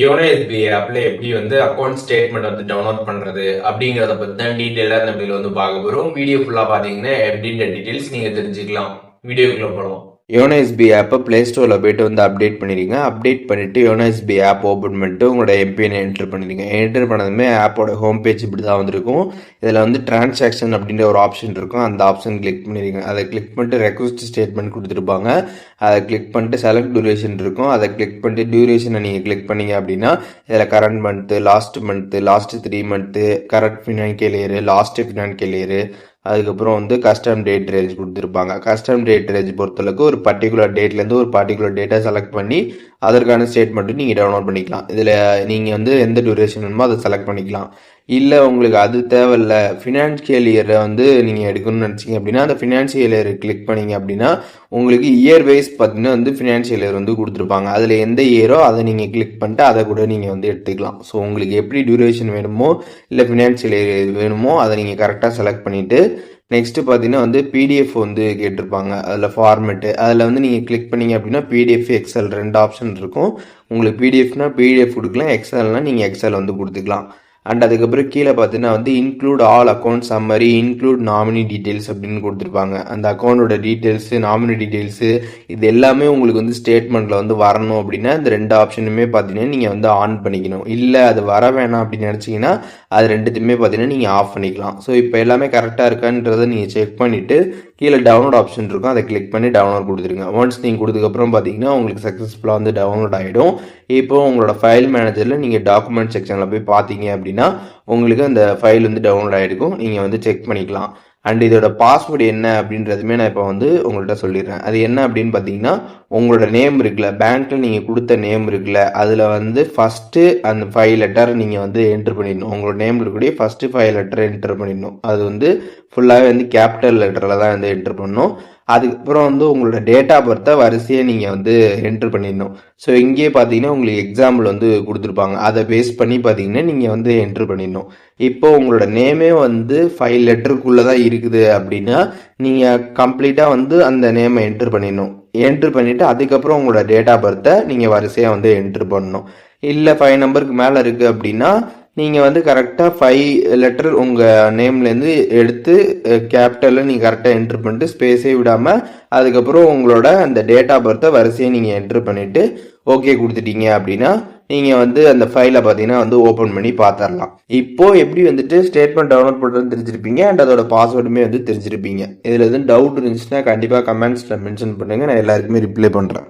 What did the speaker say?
YONO SBI ஆப்ல எப்படி வந்து அக்கௌண்ட் ஸ்டேட்மெண்ட் வந்து டவுன்லோட் பண்றது அப்படிங்கறத பத்தி தான் டீடைலா இந்த வீடியோல வந்து பார்க்க போறோம். வீடியோ ஃபுல்லா பாத்தீங்கன்னா எப்படின்ற டீடைல்ஸ் நீங்க தெரிஞ்சுக்கலாம். வீடியோக்குள்ள போகலாம். யோனோ எஸ்பிஐ ஆப்பை பிளே ஸ்டோரில் போயிட்டு வந்து அப்டேட் பண்ணிடுங்க. அப்டேட் பண்ணிவிட்டு யோனோ எஸ்பிஐ ஆப் ஓப்பன் பண்ணிட்டு உங்களோட எம்பிஎனை என்ட்ரு பண்ணிடுங்க. என்ட்ரு பண்ணதுமே ஆப்போட ஹோம் பேஜ் இப்படி தான் வந்திருக்கும். இதில் வந்து டிரான்சாக்ஷன் அப்படின்ற ஒரு ஆப்ஷன் இருக்கும். அந்த ஆப்ஷன் கிளிக் பண்ணிடுங்க. அதை கிளிக் பண்ணிட்டு ரெக்வஸ்ட் ஸ்டேட்மெண்ட் கொடுத்துருப்பாங்க. அதை கிளிக் பண்ணிட்டு செலக்ட் டியூரேஷன் இருக்கும். அதை கிளிக் பண்ணிட்டு டியூரேஷனை நீங்கள் கிளிக் பண்ணீங்க அப்படின்னா இதில் current month, last 3 month, current financial year, last financial year, அதுக்கப்புறம் வந்து கஸ்டம் டேட் ரேஞ்ச் கொடுத்துருப்பாங்க. கஸ்டம் டேட் ரேஞ்ச் பொறுத்தளவுக்கு ஒரு பர்டிகுலர் டேட்லேருந்து ஒரு பர்டிகுலர் டேட்டை செலக்ட் பண்ணி அதற்கான ஸ்டேட்மெண்ட்டும் நீங்கள் டவுன்லோட் பண்ணிக்கலாம். இதில் நீங்கள் வந்து எந்த டியூரேஷன் வேணுமோ அதை செலக்ட் பண்ணிக்கலாம். இல்லை உங்களுக்கு அது தேவையில்ல, ஃபினான்ஷியல் இயரை வந்து நீங்கள் எடுக்கணும்னு நினச்சிங்க அப்படின்னா அந்த ஃபினான்ஷியல் இயர் கிளிக் பண்ணிங்க அப்படின்னா உங்களுக்கு இயர் வைஸ் பார்த்தீங்கன்னா வந்து ஃபினான்ஷியல் இயர் வந்து கொடுத்துருப்பாங்க. அதில் எந்த இயரோ அதை நீங்கள் கிளிக் பண்ணிட்டு அதை கூட நீங்கள் வந்து எடுத்துக்கலாம். ஸோ உங்களுக்கு எப்படி டியூரேஷன் வேணுமோ இல்லை ஃபினான்ஷியல் இயர் வேணுமோ அதை நீங்கள் கரெக்டாக செலக்ட் பண்ணிவிட்டு நெக்ஸ்ட்டு பார்த்தீங்கன்னா வந்து பிடிஎஃப் வந்து கேட்டிருப்பாங்க. அதில் ஃபார்மெட்டு அதில் வந்து நீங்கள் கிளிக் பண்ணிங்க அப்படின்னா பிடிஎஃப், எக்ஸல் 2 ஆப்ஷன் இருக்கும். உங்களுக்கு பிடிஎஃப்னா பிடிஎஃப் கொடுக்கலாம், எக்ஸல்னால் நீங்கள் எக்ஸல் வந்து கொடுத்துக்கலாம். அண்ட் அதுக்கப்புறம் கீழே பார்த்தீங்கன்னா வந்து include all account summary, include nominee details அப்படின்னு கொடுத்துருப்பாங்க. அந்த அக்கௌண்டோட டீட்டெயில்ஸு, நாமினி டீட்டெயில்ஸு இது எல்லாமே உங்களுக்கு வந்து ஸ்டேட்மெண்ட்டில் வந்து வரணும் அப்படின்னா இந்த 2 ஆப்ஷனுமே பார்த்தீங்கன்னா நீங்கள் வந்து ஆன் பண்ணிக்கணும். இல்லை அது வர வேணாம் அப்படின்னு நினச்சிங்கன்னா அது ரெண்டுத்தையுமே பார்த்தீங்கன்னா நீங்கள் ஆஃப் பண்ணிக்கலாம். ஸோ இப்போ எல்லாமே கரெக்டாக இருக்கான்றதை நீங்கள் செக் பண்ணிவிட்டு கீழே டவுன்லோட் ஆப்ஷன் இருக்கும். அதை கிளிக் பண்ணி டவுன்லோட் கொடுத்துருங்க. ஒன்ஸ் நீங்கள் கொடுத்ததுக்கப்புறம் பார்த்தீங்கன்னா உங்களுக்கு சக்ஸஸ்ஃபுல்லாக வந்து டவுன்லோட் ஆகிடும். இப்போ உங்களோட ஃபைல் மேனேஜரில் நீங்கள் டாக்குமெண்ட் செக்ஷனில் போய் பார்த்தீங்க அப்படின்னா உங்களுக்கு அந்த ஃபைல் வந்து டவுன்லோட் ஆகிருக்கும். நீங்கள் வந்து செக் பண்ணிக்கலாம். அண்ட் இதோட பாஸ்வேர்டு என்ன அப்படின்றதுமே நான் இப்போ வந்து உங்கள்கிட்ட சொல்லிடுறேன். அது என்ன அப்படின்னு பார்த்தீங்கன்னா உங்களோட நேம் இருக்குல்ல, பேங்க்கில் நீங்கள் கொடுத்த நேம் இருக்குல்ல, அதில் வந்து ஃபஸ்ட்டு அந்த 5 லெட்டர் நீங்கள் வந்து என்ட்ரு பண்ணிடணும். உங்களோட நேம் இருக்கக்கூடிய ஃபஸ்ட்டு 5 லெட்டர் என்ட்ரு பண்ணிடணும். அது வந்து ஃபுல்லாகவே வந்து கேபிட்டல் லெட்டரில் தான் வந்து என்ட்ரு பண்ணணும். அதுக்கப்புறம் வந்து உங்களோட டேட் ஆஃப் பர்த்தை வரிசையை நீங்கள் வந்து என்ட்ரு பண்ணிடணும். ஸோ இங்கேயே பார்த்தீங்கன்னா உங்களுக்கு எக்ஸாம்பிள் வந்து கொடுத்துருப்பாங்க. அதை பேஸ் பண்ணி பார்த்தீங்கன்னா நீங்கள் வந்து என்ட்ரு பண்ணிடணும். இப்போ உங்களோட நேமே வந்து 5 லெட்டருக்குள்ளே தான் இருக்குது அப்படின்னா நீங்கள் கம்ப்ளீட்டாக வந்து அந்த நேமை என்ட்ரு பண்ணிடணும். என்ட்ரு பண்ணிவிட்டு அதுக்கப்புறம் உங்களோட டேட் ஆஃப் பர்த்தை நீங்கள் வரிசையாக வந்து என்ட்ரு பண்ணணும். இல்லை 5 நம்பருக்கு மேலே இருக்குது அப்படின்னா நீங்கள் வந்து கரெக்டாக 5 லெட்டர் உங்கள் நேம்லேருந்து எடுத்து கேபிட்டலில் நீங்கள் கரெக்டாக என்ட்ரு பண்ணிட்டு ஸ்பேஸே விடாமல் அதுக்கப்புறம் உங்களோட அந்த டேட் ஆஃப் பர்த்தை வரிசையை நீங்கள் என்ட்ரு பண்ணிவிட்டு ஓகே கொடுத்துட்டீங்க அப்படின்னா நீங்கள் வந்து அந்த ஃபைலை பார்த்தீங்கன்னா வந்து ஓப்பன் பண்ணி பார்த்துடலாம். இப்போது எப்படி வந்துட்டு ஸ்டேட்மெண்ட் டவுன்லோட் பண்ணுறதுன்னு தெரிஞ்சிருப்பீங்க. அண்ட் அதோட பாஸ்வேர்டுமே வந்து தெரிஞ்சிருப்பீங்க. இதில் எதுவும் டவுட் இருந்துச்சுன்னா கண்டிப்பாக கமெண்ட்ஸில் மென்ஷன் பண்ணுங்கள். நான் எல்லாருக்குமே ரிப்ளை பண்ணுறேன்.